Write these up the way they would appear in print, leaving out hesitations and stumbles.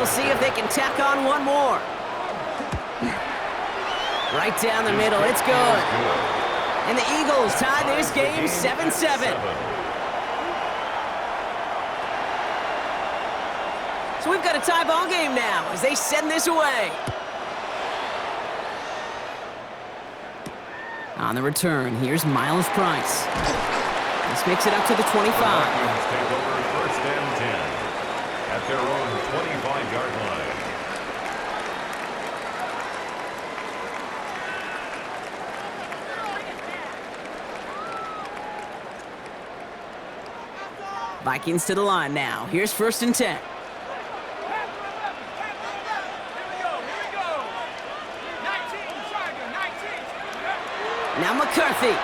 see if they can tack on one more. Right down the middle, it's good. And the Eagles tie this game 7-7. So we've got a tie ball game now as they send this away. On the return, here's Miles Price. This makes it up to the 25. The Vikings take over first and 10 at their own 25-yard line. Vikings to the line now. Here's first and 10. Now McCarthy.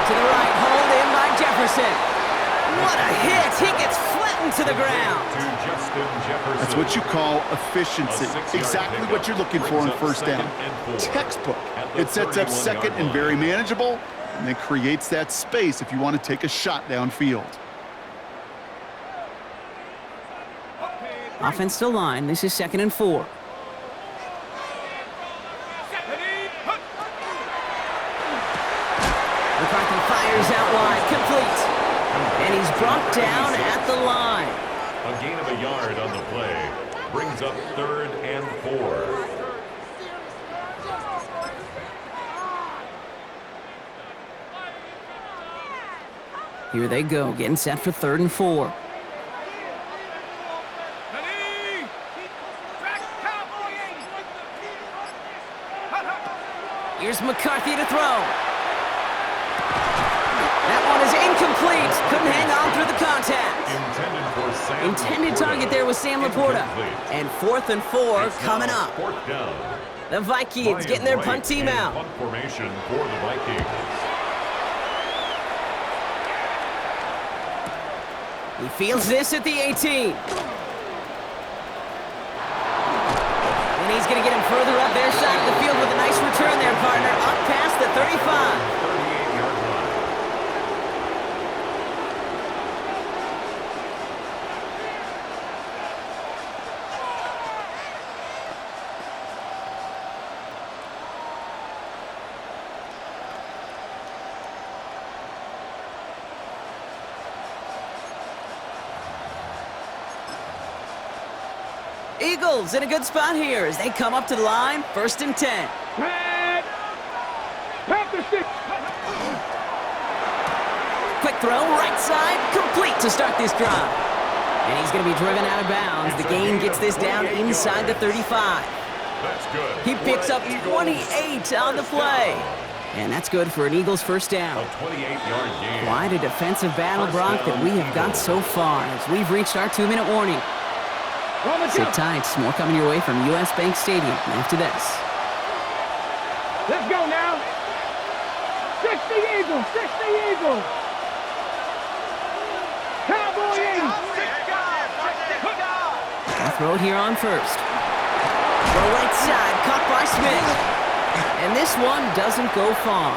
To the right, hold in by Jefferson. What a hit! He gets flattened to the ground. That's what you call efficiency. Exactly what you're looking for in first down. Textbook. It sets up second and very manageable, and then creates that space if you want to take a shot downfield. Offense to line. This is 2nd and 4. McCarthy fires out wide, complete. And he's brought down at the line. A gain of a yard on the play brings up 3rd and 4. Here they go, getting set for 3rd and 4. Here's McCarthy to throw. That one is incomplete. Couldn't hang on through the contact. Intended target there was Sam Laporta. And 4th and 4 coming up. The Vikings getting their punt team out. Punt formation for the Vikings. He fields this at the 18. And he's going to get him further up their side of the field with a nice return there, partner. Up past the 35. 38-yard line. Eagles in a good spot here as they come up to the line, 1st and 10. Quick throw, right side, complete to start this drive. And he's going to be driven out of bounds. The gain gets this down inside the 35. That's good. He picks up 28 on the play. And that's good for an Eagles first down. A 28-yard gain. Quite a defensive battle, Brock, that we have got so far as we've reached our 2-minute warning. Sit tight. More coming your way from U.S. Bank Stadium after this. Let's go now. 60 Eagles. 60 Eagles. Cowboy Eagles. I'll throw it here on first. Throw right side. Caught by Smith. And this one doesn't go far.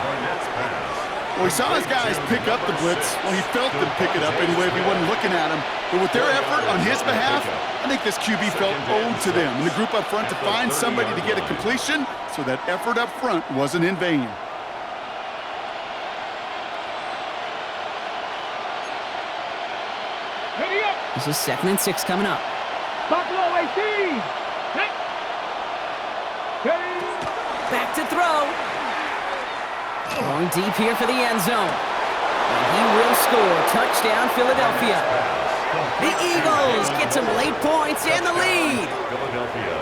Well, he saw his guys pick up the blitz. Well, he felt them pick it up anyway if he wasn't looking at him. But with their effort on his behalf, I think this QB felt owed to them and the group up front to find somebody to get a completion, so that effort up front wasn't in vain. This is 2nd and 6 coming up. Buffalo 18. Back to throw. Going deep here for the end zone. And he will score. Touchdown, Philadelphia. The Eagles get some late points and the lead. Philadelphia.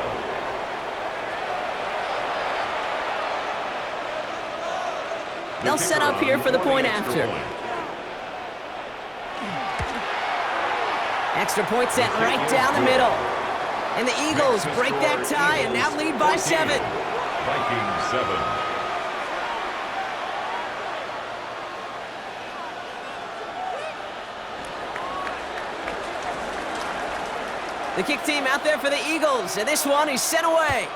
They'll set up here for the point after. Extra point set right down the middle. And the Eagles break that tie and now lead by 7. Vikings 7. The kick team out there for the Eagles, and this one is sent away.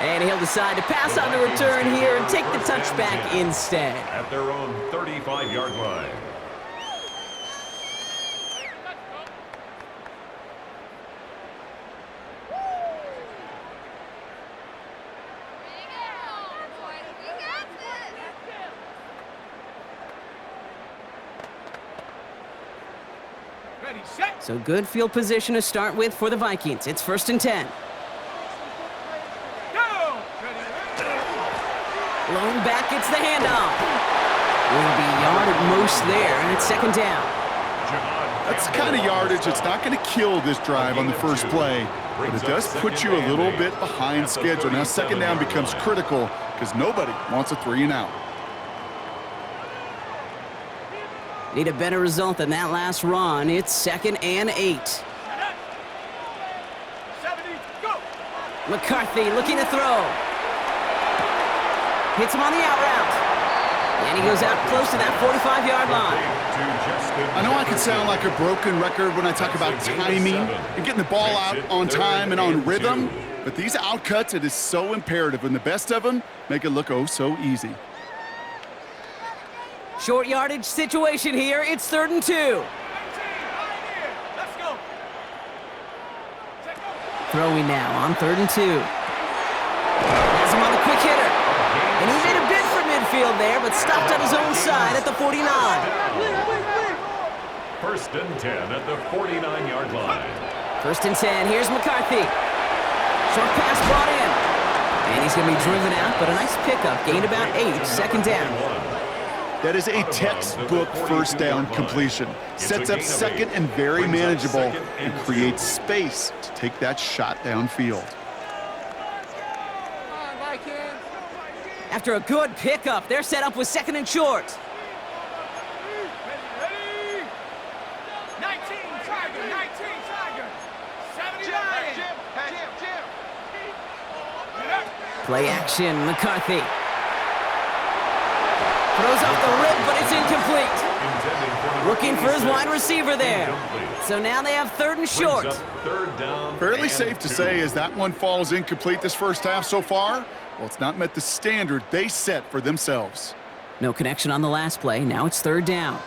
And he'll decide to pass on the return here and take the touchback instead. At their own 35-yard line. So good field position to start with for the Vikings. It's 1st and 10. Blown back, it's the handoff. Will be yard at most there, and it's 2nd down. That's the kind of yardage that's not going to kill this drive on the first play, but it does put you a little bit behind schedule. Now 2nd down becomes critical because nobody wants a 3-and-out. Need a better result than that last run. It's 2nd and 8. McCarthy looking to throw. Hits him on the out route. And he goes out close to that 45-yard line. I know I can sound like a broken record when I talk about timing and getting the ball out on time and on rhythm, but these outcuts, it is so imperative, and the best of them make it look oh so easy. Short yardage situation here. It's 3rd and 2. Throwing now on 3rd and 2. Has him on the quick hitter. And he made a bid for midfield there, but stopped on his own side at the 49. 1st and 10 at the 49-yard line. 1st and 10. Here's McCarthy. Short pass brought in. And he's going to be driven out, but a nice pickup. Gained about 8. 2nd down. That is a textbook 1st down completion. Sets up 2nd and very manageable and creates space to take that shot downfield. After a good pickup, they're set up with 2nd and short. 19 Tiger. 70 Play action, McCarthy. Throws off the rip, but it's incomplete. Looking for his wide receiver there. So now they have 3rd and short. Fairly safe to say as that one falls incomplete this first half so far, well, it's not met the standard they set for themselves. No connection on the last play. Now it's 3rd down.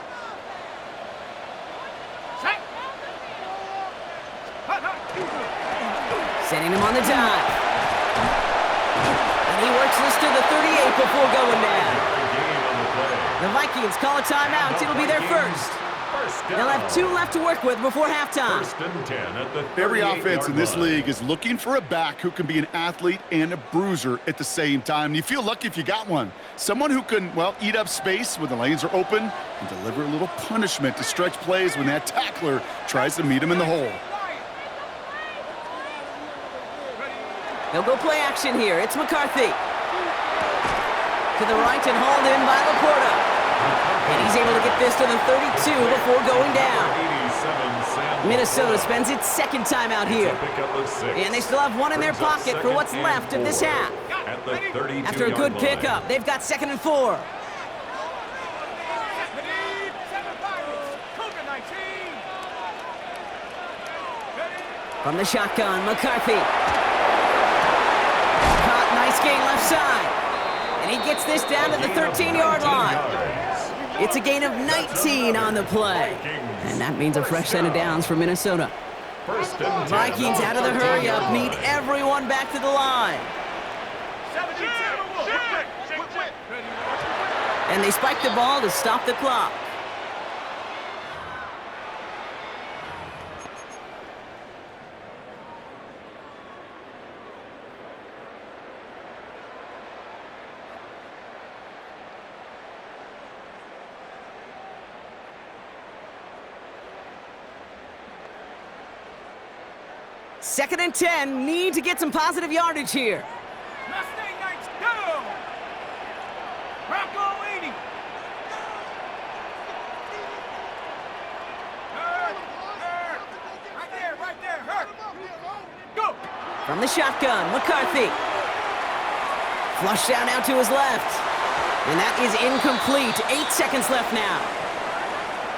Sending him on the dive. And he works this to the 38 before going down. The Vikings call a timeout. It'll be their first. They'll have 2 left to work with before halftime. 1st and 10 at the Every offense in this 38-yard line. league is looking for a back who can be an athlete and a bruiser at the same time. And you feel lucky if you got one. Someone who can, well, eat up space when the lanes are open and deliver a little punishment to stretch plays when that tackler tries to meet him in the hole. They'll go play action here. It's McCarthy. To the right and hauled in by Laporta. And he's able to get this to the 32 before going down. Minnesota spends its 2nd timeout here. And they still have 1 in their pocket for what's left of this half. After a good pickup, they've got 2nd and 4. From the shotgun, McCarthy. Caught, nice gain left side. And he gets this down to the 13-yard line. It's a gain of 19 on the play. And that means a fresh set of downs for Minnesota. Vikings out of the hurry-up need everyone back to the line. And they spike the ball to stop the clock. Second and 10, need to get some positive yardage here. Mustang Knights, go! Bronco 80. Right there, hurt. Go! From the shotgun, McCarthy. Flushed down out to his left. And that is incomplete. 8 seconds left now.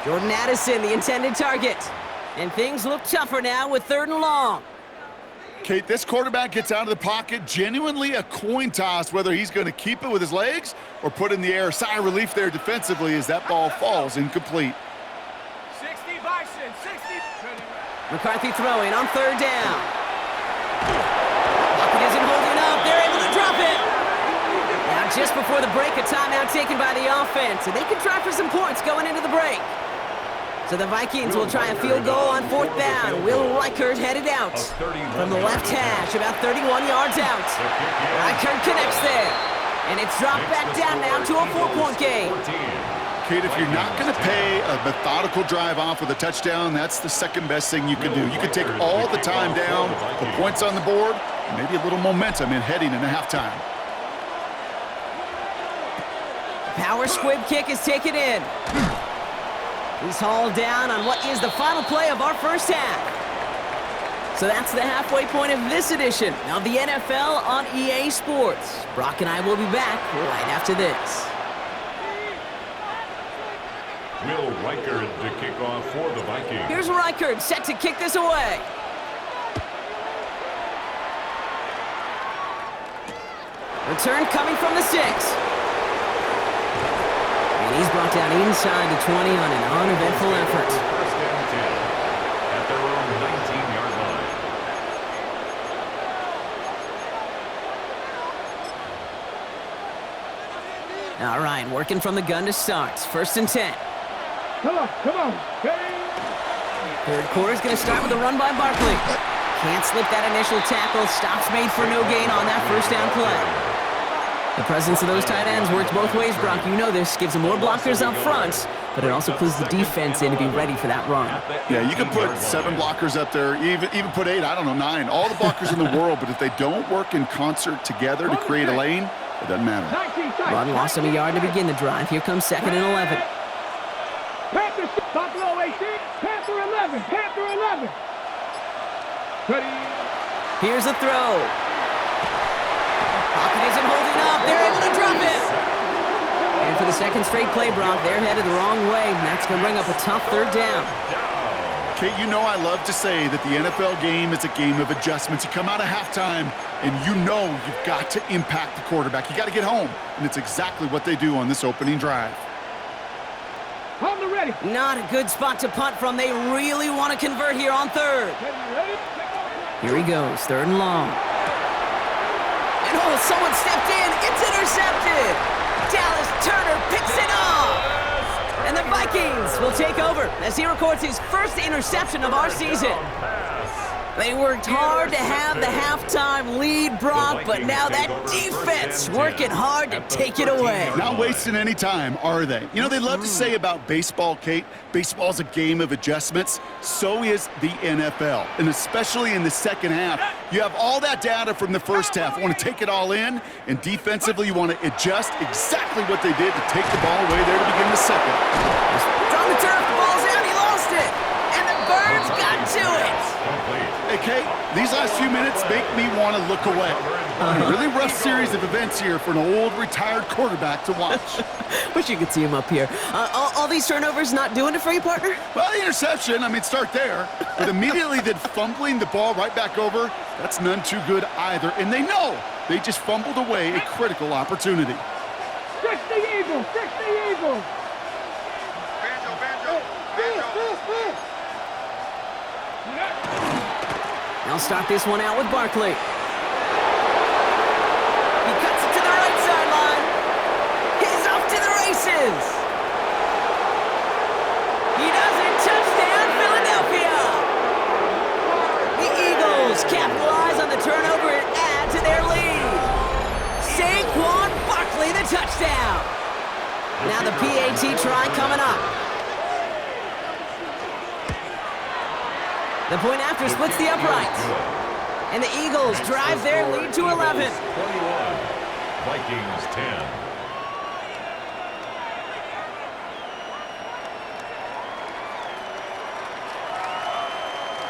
Jordan Addison, the intended target. And things look tougher now with 3rd and long. Kate, this quarterback gets out of the pocket, genuinely a coin toss whether he's going to keep it with his legs or put in the air. Sigh of relief there defensively as that ball falls incomplete. 60 Bison, 60. McCarthy throwing on 3rd down. Pocket isn't holding up. They're able to drop it. Now just before the break, a timeout taken by the offense, and they can try for some points going into the break. So the Vikings will try a field goal on 4th down. Will Reichert headed out from the left hash, about 31 yards out. Reichert connects there. And it's dropped back down now to a 4-point game. Kate, if you're not going to pay a methodical drive off with a touchdown, that's the second best thing you can do. You can take all the time down, the points on the board, maybe a little momentum in heading into halftime. Power squib kick is taken in. He's hauled down on what is the final play of our first half. So that's the halfway point of this edition of the NFL on EA Sports. Brock and I will be back right after this. Will Reichert to kick off for the Vikings. Here's Reichert set to kick this away. Return coming from the 6. And he's brought down inside the 20 on an uneventful effort. First down 10 at their own 19-yard line. All right, working from the gun to start. 1st and 10. Come on. Third quarter's going to start with a run by Barkley. Can't slip that initial tackle. Stops made for no gain on that first down play. The presence of those tight ends works both ways, Brock. You know this. Gives them more blockers up front, but it also clues the defense in to be ready for that run. Yeah, you can put 7 blockers up there, even put 8, I don't know, 9. All the blockers in the world, but if they don't work in concert together to create a lane, it doesn't matter. Run lost him a yard to begin the drive. Here comes 2nd and 11. Panther, Buffalo 18, Panther 11, Panther 11. Ready. Here's a throw. Pocket isn't holding up. They're able to drop it. And for the second straight play, Brock, they're headed the wrong way. And that's going to bring up a tough 3rd down. Kate, you know I love to say that the NFL game is a game of adjustments. You come out of halftime, and you know you've got to impact the quarterback. You got to get home, and it's exactly what they do on this opening drive. On the ready. Not a good spot to punt from. They really want to convert here on 3rd. Here he goes, 3rd and long. And oh, someone stepped in. It's intercepted. Dallas Turner picks it off. And the Vikings will take over as he records his first interception of our season. They worked hard to have the halftime lead, Brock, but now that defense working hard to take it away. Not wasting any time, are they? You know, they love to say about baseball, Kate, baseball's a game of adjustments. So is the NFL, and especially in the second half. You have all that data from the first half. You want to take it all in, and defensively you want to adjust exactly what they did to take the ball away there to begin the second. From the turf, the ball's out, he lost it. And the Birds got to it. Hey, Kate, these last few minutes make me want to look away. A really rough series of events here for an old retired quarterback to watch. Wish you could see him up here. All these turnovers not doing it for you, partner? Well, the interception, I mean, start there. But immediately then fumbling the ball right back over, that's none too good either. And they know they just fumbled away a critical opportunity. 60 Eagles, 60 Eagles. They'll start this one out with Barkley. He cuts it to the right sideline. He's off to the races. He does it. Touchdown, Philadelphia. The Eagles capitalize on the turnover and add to their lead. Saquon Barkley, the touchdown. Now the PAT try coming up. The point after splits the uprights. And the Eagles drive their lead to 11. 21, Vikings 10.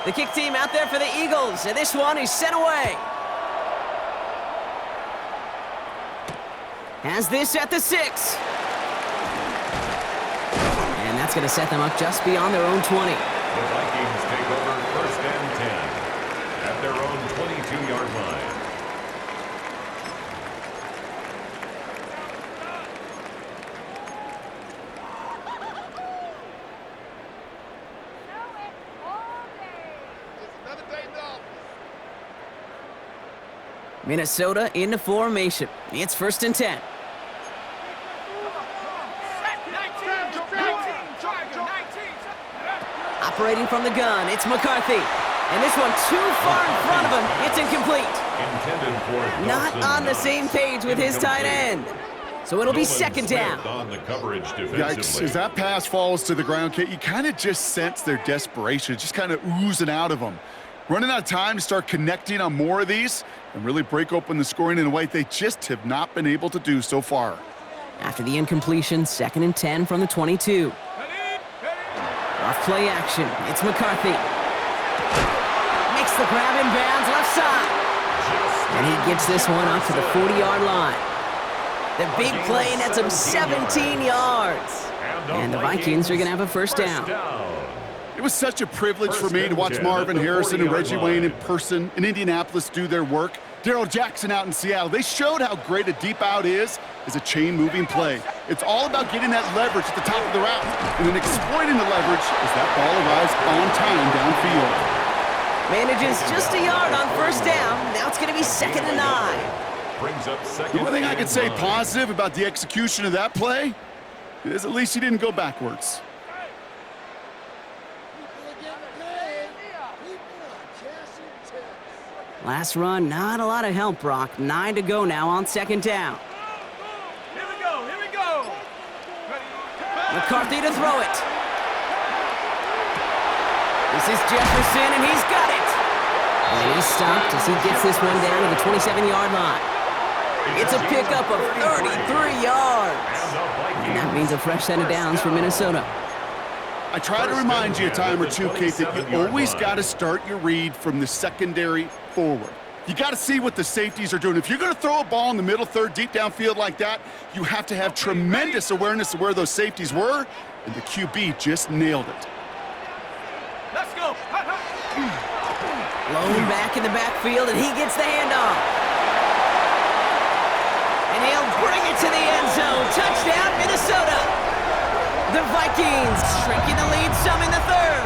The kick team out there for the Eagles, and this one is sent away. Has this at the 6. And that's going to set them up just beyond their own 20. The Vikings take over 1st and 10 at their own 22-yard line. Minnesota into formation. It's 1st and 10. operating from the gun. It's McCarthy. And this one too far in front of him. It's incomplete. Intended for Not Dawson on the Knox. same page with his tight end. So it'll be Nolan second Smith down. on the coverage Yikes, defensively. as that pass falls to the ground, Kate, you kind of just sense their desperation. It's just kind of oozing out of them. Running out of time to start connecting on more of these and really break open the scoring in a way they just have not been able to do so far. After the incompletion, 2nd and 10 from the 22. Off play action. It's McCarthy. Makes the grab in bounds left side. And he gets this one up to the 40-yard line. The big play nets him 17 yards. And the Vikings are going to have a first down. It was such a privilege for me to watch Marvin Harrison and Reggie Wayne in person in Indianapolis do their work. Darrell Jackson out in Seattle. They showed how great a deep out is as a chain-moving play. It's all about getting that leverage at the top of the route and then exploiting the leverage as that ball arrives on time downfield. Manages just a yard on first down. Now it's going to be 2nd and 9. Brings up second. The one thing I could say and 9. positive about the execution of that play is at least he didn't go backwards. Last run, not a lot of help, Brock. 9 to go now on 2nd down. Here we go, here we go. McCarthy to throw it. This is Jefferson, and he's got it. And he's stopped as he gets this one down to the 27-yard line. It's a pickup of 33 yards. And that means a fresh set of downs for Minnesota. I try to remind you a time or two, Kate, that you always got to start your read from the secondary forward. You got to see what the safeties are doing. If you're going to throw a ball in the middle third, deep downfield like that, you have to have tremendous awareness of where those safeties were, and the QB just nailed it. Let's go. Lone back in the backfield, and he gets the handoff. And he'll bring it to the end zone. Touchdown, Minnesota. The Vikings shrinking the lead some in the third.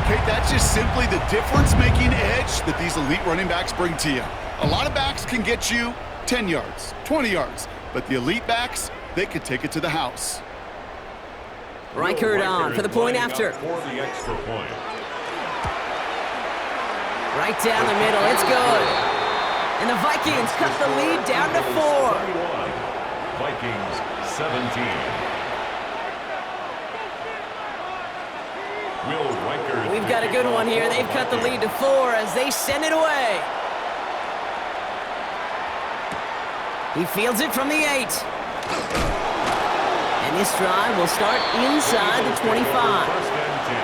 Kate, that's just simply the difference-making edge that these elite running backs bring to you. A lot of backs can get you 10 yards, 20 yards, but the elite backs, they could take it to the house. Reichert on for the point after. For the extra point. Right down the middle, it's good. And the Vikings cut the lead down to 4. 31. Vikings 17. Will Reichert. We've got a good one here. They've cut the lead to 4 as they send it away. He fields it from the 8. And this drive will start inside the 25. First and 10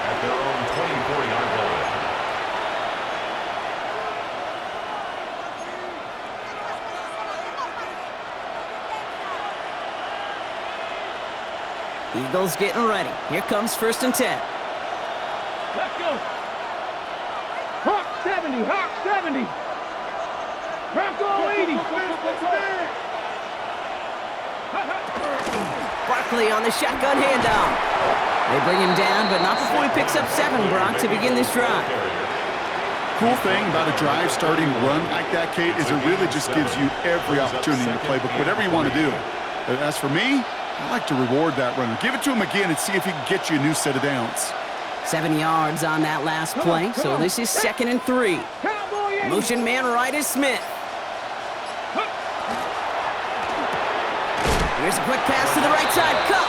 at their own 24-yard line. Eagles getting ready. Here comes 1st and 10. Let's go. Hawk 70, Hawk 70. Bronco 80. Barkley on the shotgun handoff. They bring him down, but not before he picks up 7, Brock, to begin this drive. Cool thing about a drive starting run like that, Kate, is it really just gives you every opportunity in the playbook, whatever you want to do. As for me, I like to reward that runner. Give it to him again and see if he can get you a new set of downs. 7 yards on that last play, so this is 2nd and 3. Cowboy 80. Motion man right is Smith. Here's a quick pass to the right side. Cup.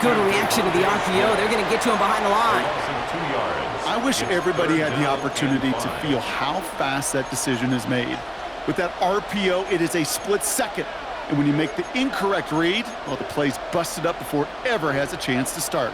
Good reaction to the RPO. They're going to get to him behind the line. Loss of 2 yards. I wish everybody had the opportunity to feel how fast that decision is made. With that RPO, it is a split second. And when you make the incorrect read, well, the play's busted up before it ever has a chance to start.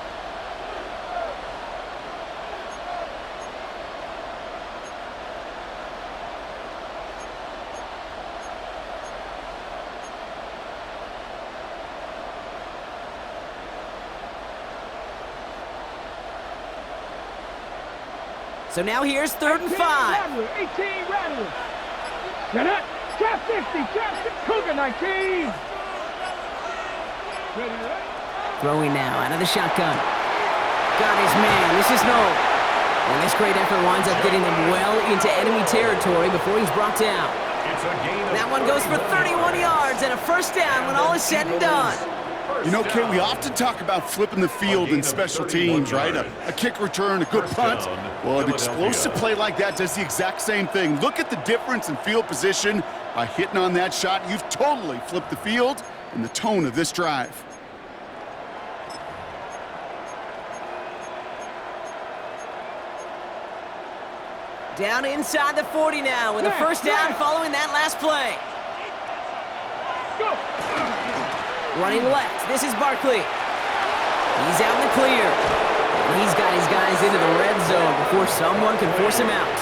So now here's 3rd and 5. Rattler, 18 Rattler. Get up. Trap 60, trap 60. Cougar 19. Ready, ready? Throwing now out of the shotgun. Got his man. This is Noel. And this great effort winds up getting him well into enemy territory before he's brought down. It's a gain of That one goes for 31 yards and a first down when all is said and done. You know, Kay, we often talk about flipping the field in special teams, right? A kick return, a good punt. Well, an explosive play like that does the exact same thing. Look at the difference in field position. By hitting on that shot, you've totally flipped the field and the tone of this drive. Down inside the 40 now with a first down following that last play. Go. Running left, this is Barkley. He's out in the clear. And he's got his guys into the red zone before someone can force him out.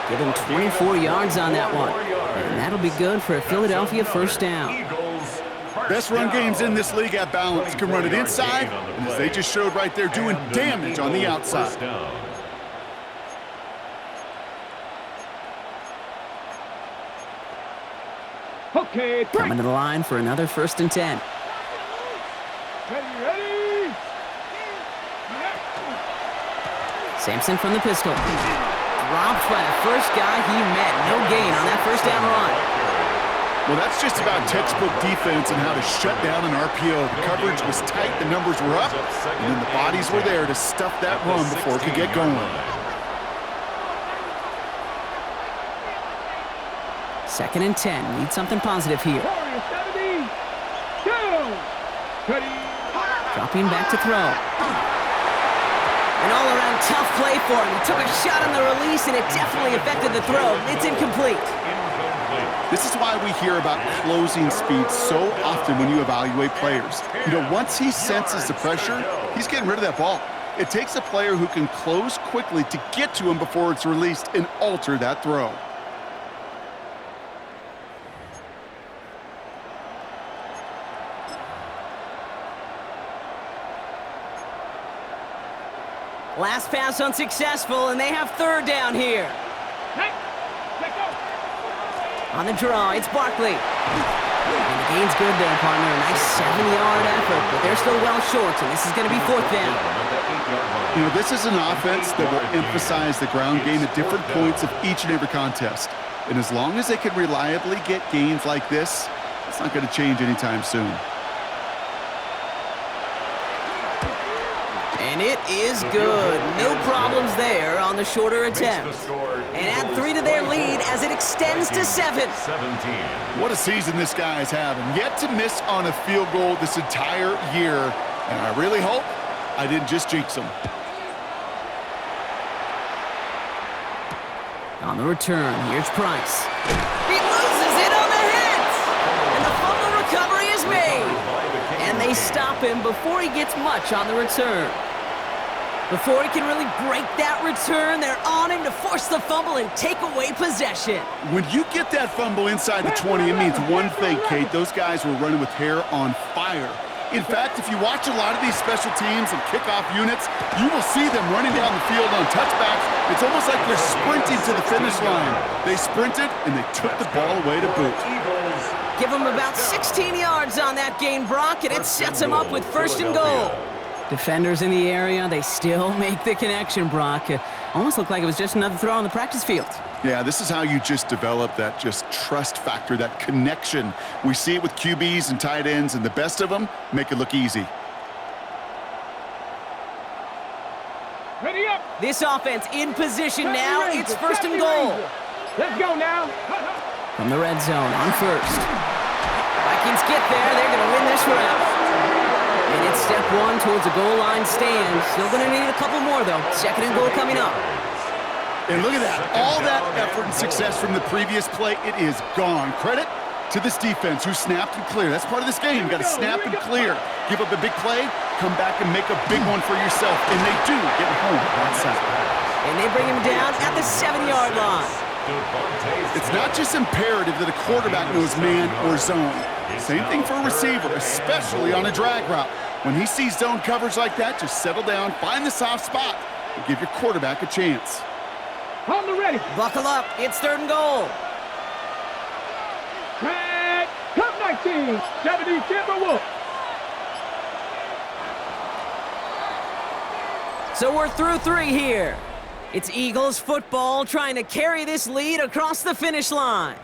Give him 24 yards on that one. And that'll be good for a Philadelphia first down. Best run games in this league at balance. Can run it inside, and as they just showed right there, doing damage on the outside. Okay, Coming to the line for another 1st and 10. Ready. Sampson from the pistol. Dropped by the first guy he met. No gain on that first down run. Well, that's just about textbook defense and how to shut down an RPO. The coverage was tight, the numbers were up, and then the bodies were there to stuff that run before it could get going. 2nd and 10. Need something positive here. 70. Go. Ready. Dropping back to throw. An all-around tough play for him. He took a shot on the release, and it definitely affected the throw. It's incomplete. This is why we hear about closing speed so often when you evaluate players. You know, once he senses the pressure, he's getting rid of that ball. It takes a player who can close quickly to get to him before it's released and alter that throw. Last pass unsuccessful, and they have 3rd down here. Hey, let go. On the draw, it's Barkley. And the gain's good there, partner. A nice 7-yard effort, but they're still well short, so this is going to be 4th down. You know, this is an offense that will emphasize the ground game at different points of each and every contest. And as long as they can reliably get gains like this, it's not going to change anytime soon. And it is good. No problems there on the shorter attempt. And add 3 to their lead as it extends to 7. What a season this guy is having. Yet to miss on a field goal this entire year. And I really hope I didn't just jinx him. On the return, here's Price. He loses it on the hit! And the fumble recovery is made. And they stop him before he gets much on the return. Before he can really break that return, they're on him to force the fumble and take away possession. When you get that fumble inside the 20, it means one thing, Kate. Those guys were running with hair on fire. In fact, if you watch a lot of these special teams and kickoff units, you will see them running down the field on touchbacks. It's almost like they're sprinting to the finish line. They sprinted, and they took the ball away to boot. Give him about 16 yards on that gain, Brock, and it sets him up with 1st and goal. Defenders in the area, they still make the connection, Brock. Almost looked like it was just another throw on the practice field. Yeah, this is how you just develop that just trust factor, that connection. We see it with QBs and tight ends, and the best of them make it look easy. Ready up. This offense in position now. It's 1st and goal. Let's go now. From the red zone on 1st. Vikings get there. They're going to win this round. And it's step 1 towards a goal line stand. Still going to need a couple more, though. 2nd and goal coming up. And look at that. All that effort and success from the previous play, it is gone. Credit to this defense who snapped and cleared. That's part of this game. You got to snap and clear. Give up a big play, come back and make a big one for yourself. And they do get home on Saturday. And they bring him down at the 7-yard line. It's not just imperative that a quarterback knows man or zone. Same thing for a receiver, especially on a drag route. When he sees zone coverage like that, just settle down, find the soft spot, and give your quarterback a chance. On the ready. Buckle up. It's 3rd and goal. Track. Cup 19. 70 Timberwolves. So we're through 3 here. It's Eagles football trying to carry this lead across the finish line.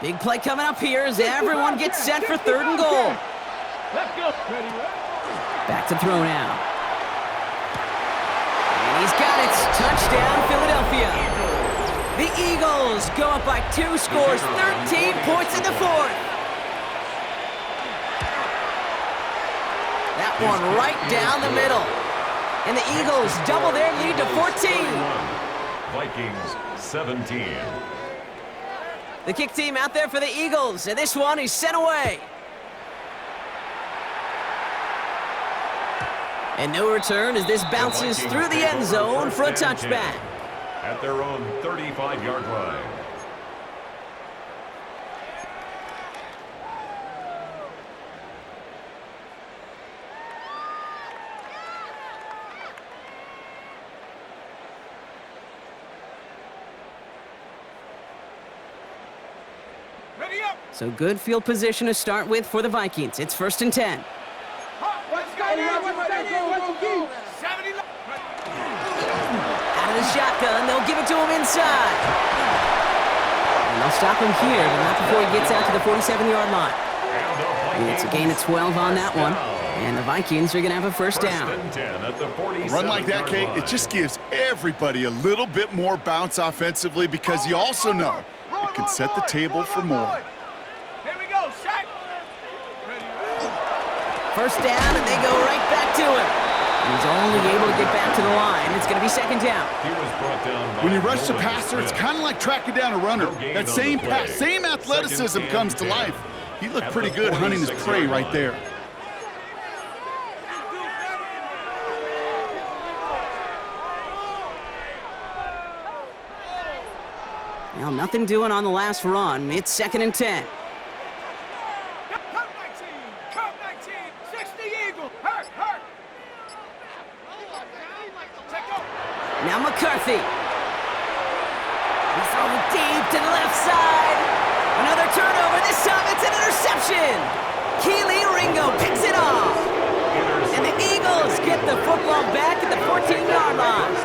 Big play coming up here as everyone gets set for 3rd and goal. Let's go. Ready, Back to throw now. And he's got it. Touchdown, Philadelphia. The Eagles go up by 2 scores, 13 points in the 4th. That one right down the middle. And the Eagles double their lead to 14. Vikings 17. The kick team out there for the Eagles, and this one is sent away. And no return as this bounces through the end zone for a touchback. At their own 35-yard line. So good field position to start with for the Vikings. It's 1st and 10. Out of the shotgun, they'll give it to him inside. And they'll stop him here, but not before he gets out to the 47-yard line. It's a gain of 12 on that one. And the Vikings are going to have a 1st down. A run like that, Kate, it just gives everybody a little bit more bounce offensively because you also know it can set the table for more. Here we go, Shaq. 1st down, and they go right back to him. And he's only able to get back to the line. It's going to be 2nd down. When you rush the passer, it's kind of like tracking down a runner. That same pass, same athleticism comes to life. He looked pretty good hunting his prey right there. Well, nothing doing on the last run. It's 2nd and 10. Cup 19, 60 Eagle. Hurt. Now McCarthy. He's throwing deep to the left side. Another turnover. This time it's an interception. Keely Ringo picks it off. And the Eagles get the football back at the 14-yard line.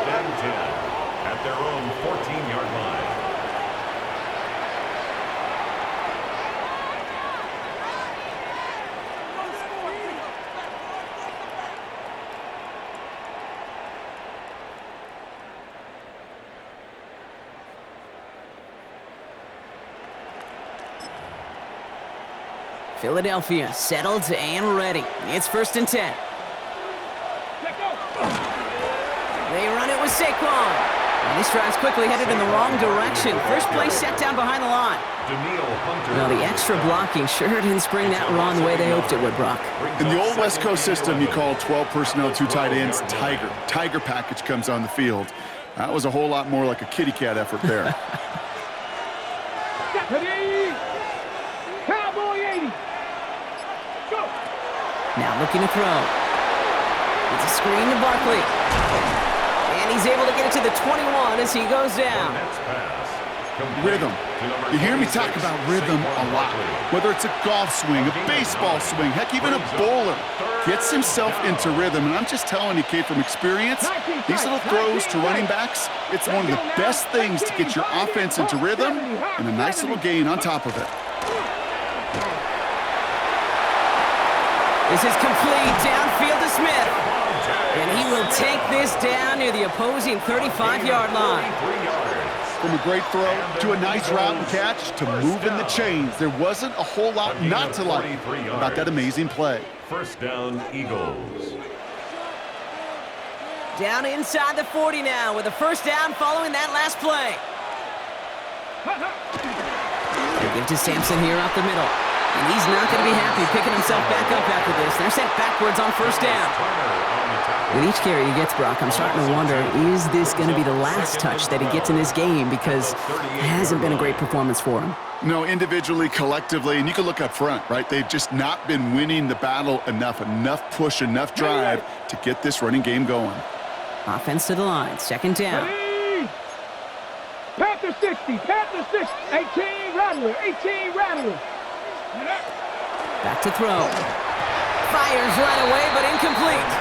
At their own 14-yard line. Philadelphia settled and ready. It's 1st and 10. They run it with Saquon. And this drive's quickly headed in the wrong direction. First play set down behind the line. Well, the extra blocking sure didn't spring that run the way they hoped it would, Brock. In the old West Coast system, you call 12 personnel, 2 tight ends, Tiger. Tiger package comes on the field. That was a whole lot more like a kitty cat effort there. Cowboy 80. Go. Now looking to throw. It's a screen to Barkley. And he's able to get it to the 21 as he goes down. Rhythm. You hear me talk about rhythm a lot. Whether it's a golf swing, a baseball swing, heck, even a bowler gets himself into rhythm. And I'm just telling you, Kate, from experience, these little throws to running backs, it's one of the best things to get your offense into rhythm and a nice little gain on top of it. This is complete downfield to Smith. And he will take this down near the opposing 35-yard line. From a great throw to a nice route and catch to moving the chains, there wasn't a whole lot not to like about that amazing play. 1st down, Eagles. Down inside the 40 now with a 1st down following that last play. They give to Sampson here out the middle. And he's not going to be happy picking himself back up after this. They're sent backwards on 1st down. With each carry he gets, Brock, I'm starting to wonder, is this going to be the last touch that he gets in this game? Because it hasn't been a great performance for him. No, individually, collectively, and you can look up front, right? They've just not been winning the battle enough push, enough drive to get this running game going. Offense to the line, 2nd down. Panther 60, 18 Rattler, 18 Rattler. Back to throw. Fires right away, but incomplete.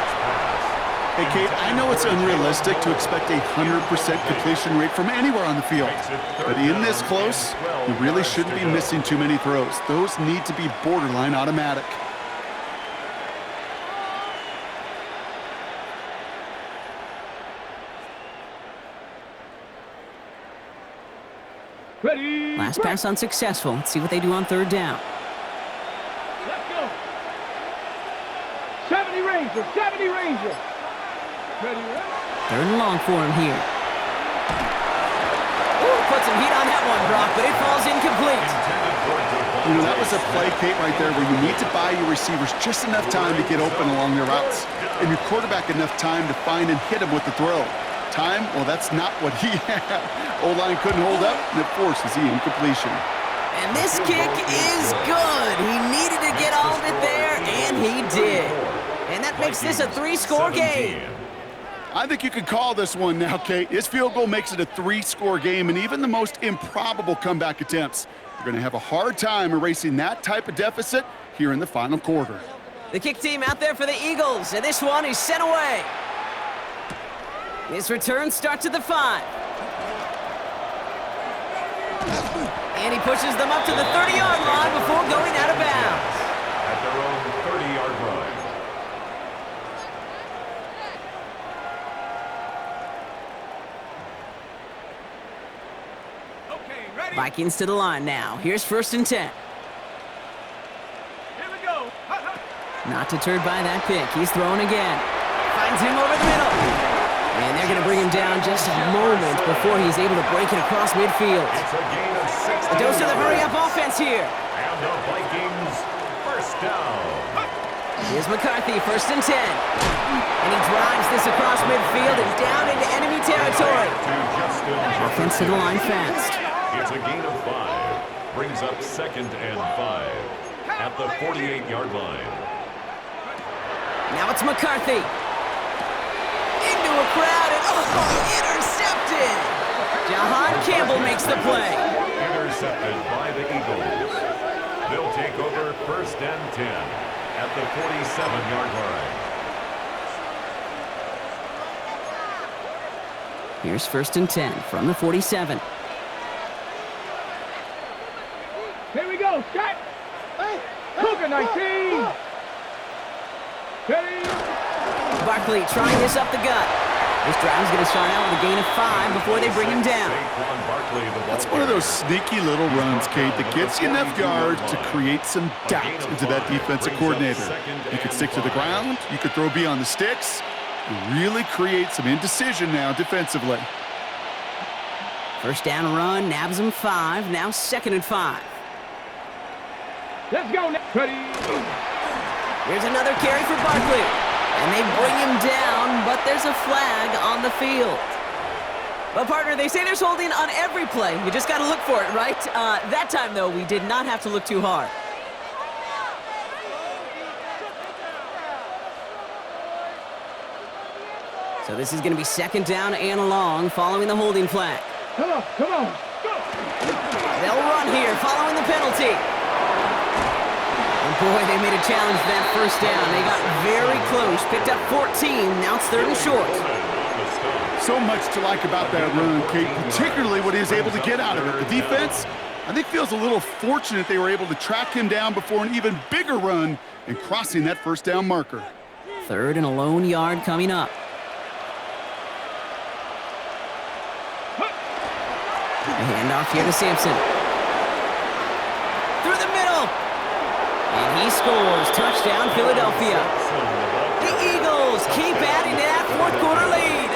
Hey, Kate, I know it's unrealistic to expect a 100% completion rate from anywhere on the field. But in this close, you really shouldn't be missing too many throws. Those need to be borderline automatic. Ready. Last pass unsuccessful. Let's see what they do on third down. Let's go. 70 Ranger, 70 Ranger. Ready, Third and long for him here. Ooh, put some heat on that one, Brock, but it falls incomplete. You know, that was a play, Kate, right there where you need to buy your receivers just enough time to get open along their routes, and your quarterback enough time to find and hit him with the throw. Time, well, that's not what he had. O-line couldn't hold up, and it forces the incompletion. And this kick is good. He needed to get all of it there, and he did. And that makes this a 3-score game. I think you could call this one now, Kate. His field goal makes it a 3-score game, and even the most improbable comeback attempts are going to have a hard time erasing that type of deficit here in the final quarter. The kick team out there for the Eagles, and this one is sent away. His return starts at the 5. And he pushes them up to the 30-yard line before going out of bounds. At their own 30-yard line. Okay, ready. Vikings to the line now. Here's 1st and 10. Here we go. Not deterred by that pick. He's throwing again. Finds him over the middle. And they're going to bring him down just a moment before he's able to break it across midfield. It's a gain of 60. A dose of the hurry-up offense here. And the Vikings first down. Here's McCarthy, 1st and 10. And he drives this across midfield and down into enemy territory. Offense to the line fast. It's a gain of 5. Brings up 2nd and 5 at the 48-yard line. Now it's McCarthy. Into a crowd and intercepted. Jahan Campbell makes the play. Intercepted by the Eagles. They'll take over 1st and 10 at the 47-yard line. Here's 1st and 10 from the 47. Here we go. Set. Cougar 19. Ready. Barkley trying this up the gut. This drive's going to start out with a gain of 5 before they bring him down. That's one of those sneaky little runs, Kate, that gets you enough yards to create some doubt into that defensive coordinator. You could stick to the ground, you could throw beyond the sticks, and really create some indecision now defensively. 1st down run, nabs him 5, now 2nd and 5. Let's go. Ready. Here's another carry for Barkley. And they bring him down, but there's a flag on the field. Well, partner, they say there's holding on every play. You just got to look for it, right? That time, though, we did not have to look too hard. So this is going to be 2nd down and long following the holding flag. Come on, come on. Go. They'll run here following the penalty. And boy, they made a challenge for that 1st down. They got very close, picked up 14. Now it's 3rd and short. So much to like about that run, Kate, particularly what he was able to get out of it. The defense, I think, feels a little fortunate they were able to track him down before an even bigger run and crossing that 1st down marker. 3rd and a lone yard coming up. A handoff here to Sampson. Through the middle. And he scores. Touchdown, Philadelphia. The Eagles keep adding to that 4th quarter lead.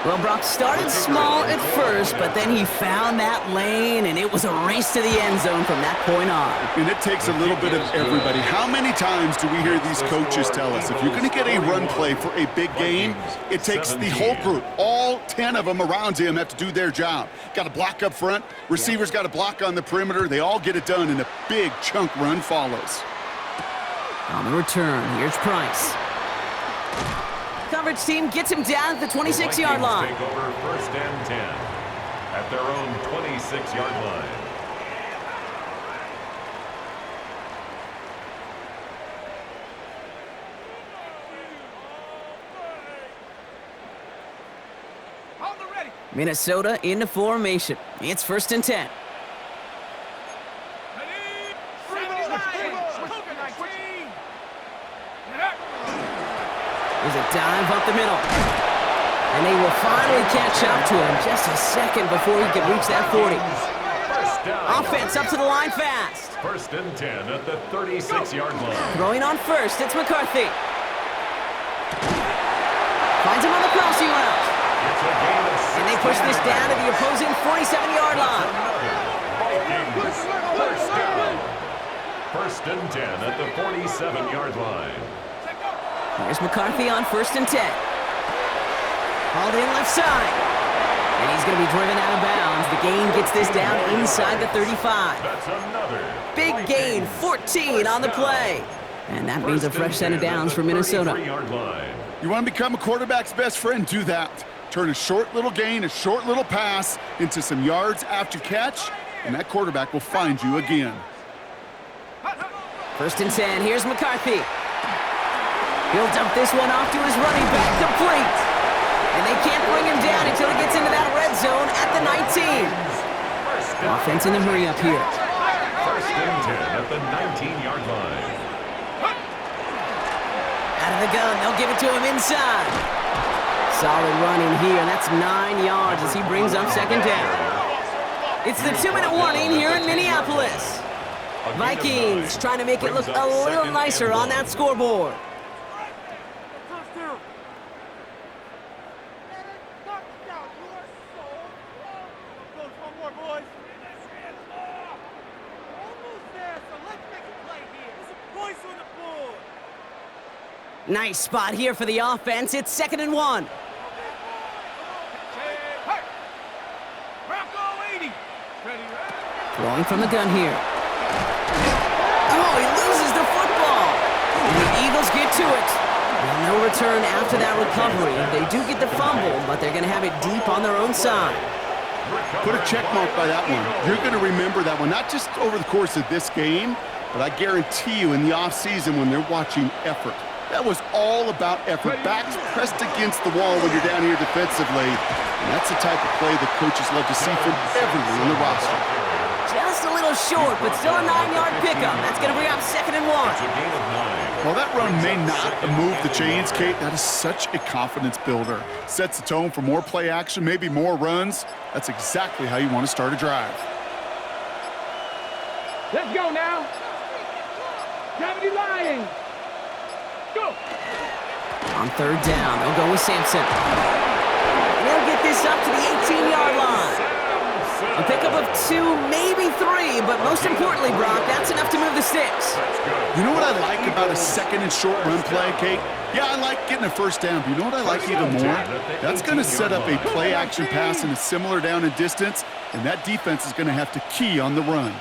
Well, Brock started small at first, but then he found that lane, and it was a race to the end zone from that point on. And it takes a little bit of everybody. How many times do we hear these coaches tell us, if you're going to get a run play for a big game, it takes the whole group, all 10 of them around him have to do their job. Got to block up front, receivers got to block on the perimeter. They all get it done, and a big chunk run follows. On the return, here's Price. Coverage team gets him down at the 26-yard line. Take over 1st and 10 at their own 26-yard line. Minnesota into formation. It's 1st and 10. There's a dive up the middle. And they will finally catch up to him just a second before he can reach that 40. Offense up to the line fast. 1st and 10 at the 36-yard line. Throwing on first, it's McCarthy. Finds him on the crossing route. It's a gain of 6. And they push this down to the opposing 47-yard line. Vikings, 1st down. 1st and 10 at the 47-yard line. Here's McCarthy on 1st and 10. Hauled in left side. And he's going to be driven out of bounds. The gain gets this down inside the 35. That's another Big gain, 14 on the play. And that means a fresh set of downs for Minnesota. You want to become a quarterback's best friend? Do that. Turn a short little gain, a short little pass into some yards after catch, and that quarterback will find you again. 1st and 10, here's McCarthy. He'll dump this one off to his running back, complete. And they can't bring him down until he gets into that red zone at the 19. Offense in the hurry up here. 1st and 10 at the 19-yard line. Out of the gun, they'll give it to him inside. Solid running here, and that's 9 yards as he brings up 2nd down. It's the 2-minute warning here in Minneapolis. Vikings trying to make it look a little nicer on that scoreboard. Nice spot here for the offense. It's 2nd and 1. Throwing from the gun here. Oh, he loses the football. And the Eagles get to it. And no return after that recovery. They do get the fumble, but they're going to have it deep on their own side. Put a check mark by that one. You're going to remember that one, not just over the course of this game, but I guarantee you in the offseason when they're watching effort. That was all about effort. Backs pressed against the wall when you're down here defensively. And that's the type of play that coaches love to see from everyone on the roster. Just a little short, but still a 9-yard pickup. That's going to bring up 2nd and 1. While that run may not move the chains, Kate, that is such a confidence builder. Sets the tone for more play action, maybe more runs. That's exactly how you want to start a drive. Let's go now. Gravity Lions. Go. On 3rd down, they'll go with Sampson. And they'll get this up to the 18-yard line. A pickup of 2, maybe 3, but most importantly, Brock, that's enough to move the sticks. You know what I like about a 2nd and short run play, Kate? Yeah, I like getting a 1st down, but you know what I like even more? That's going to set up a play-action pass in a similar down and distance, and that defense is going to have to key on the run.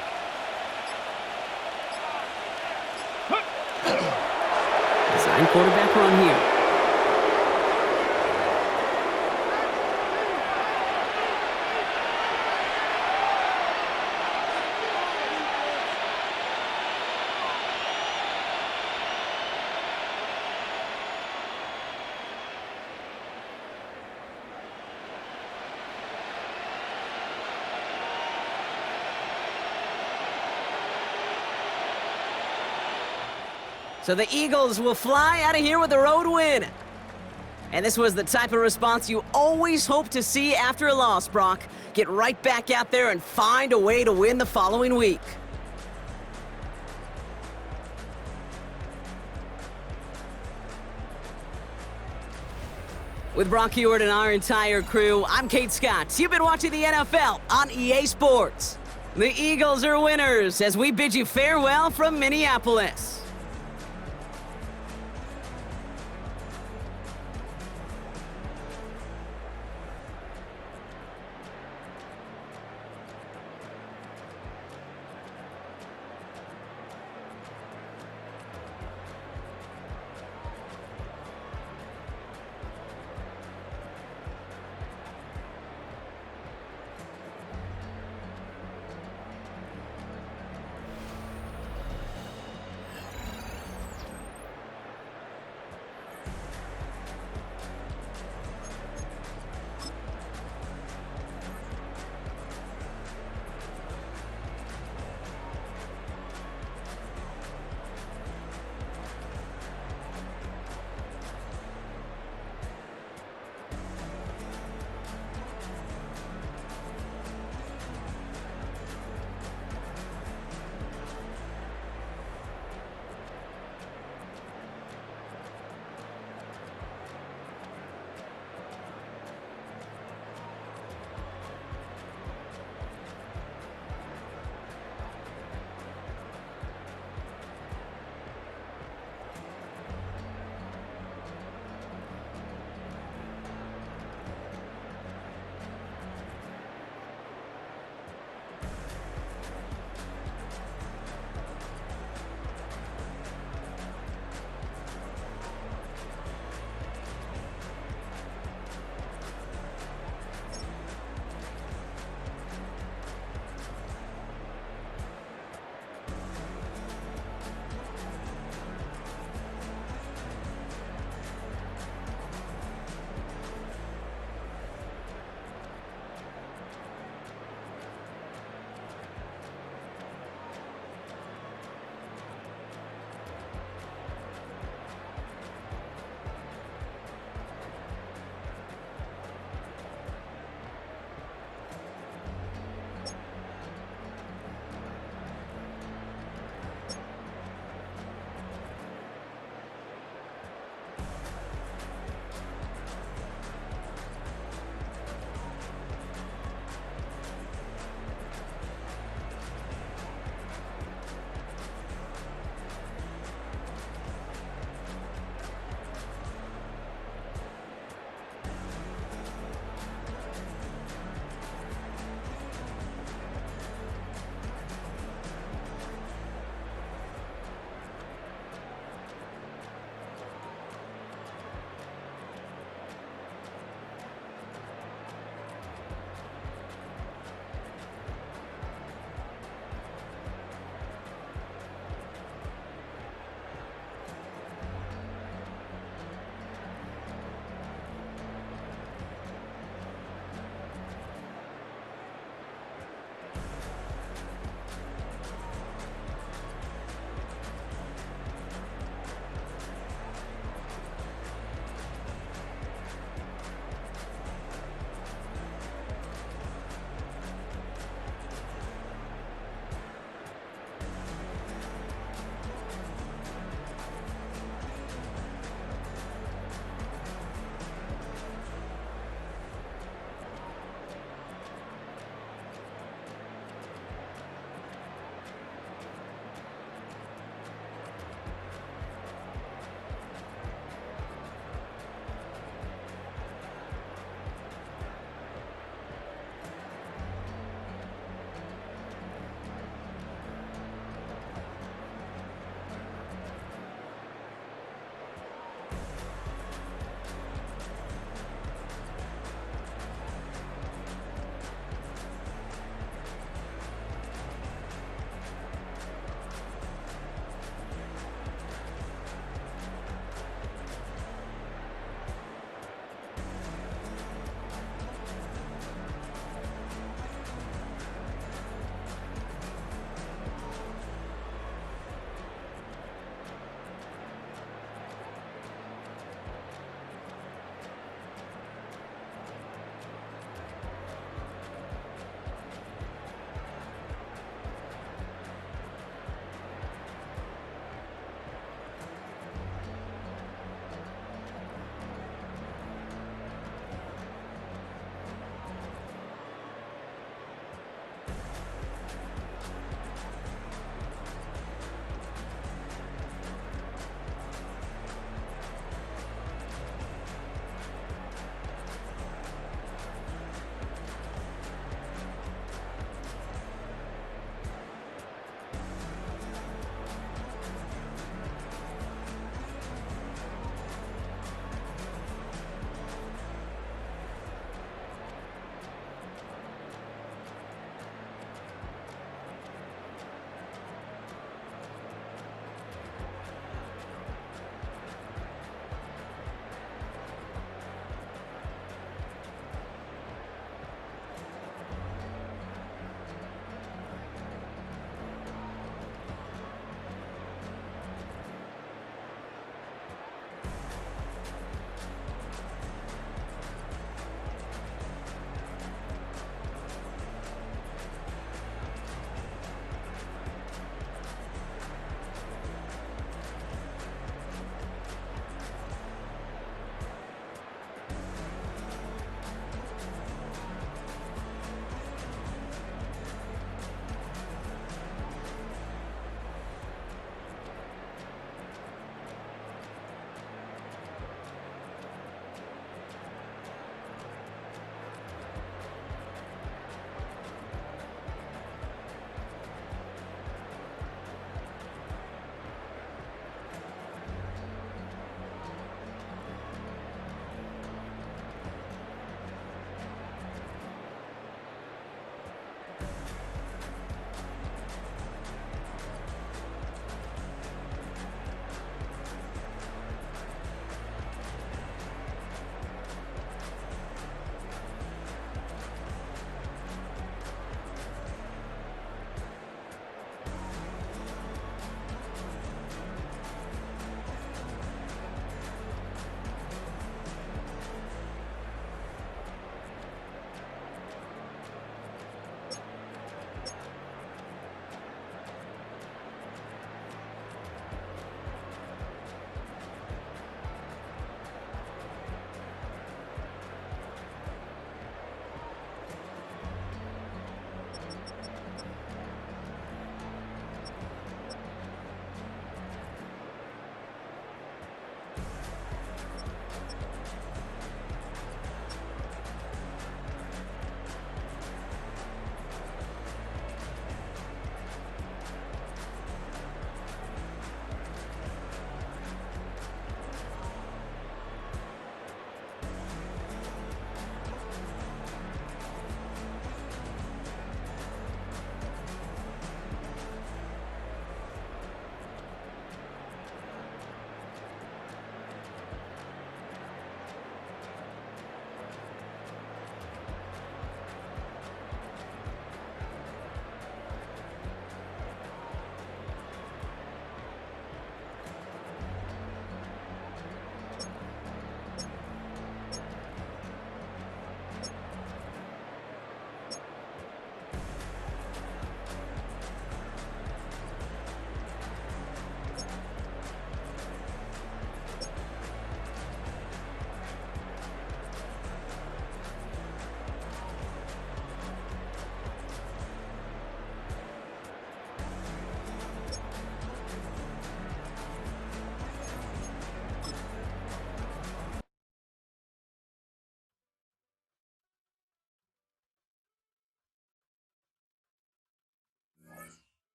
Design quarterback run here. So the Eagles will fly out of here with a road win. And this was the type of response you always hope to see after a loss, Brock. Get right back out there and find a way to win the following week. With Brock Heward and our entire crew, I'm Kate Scott. You've been watching the NFL on EA Sports. The Eagles are winners as we bid you farewell from Minneapolis.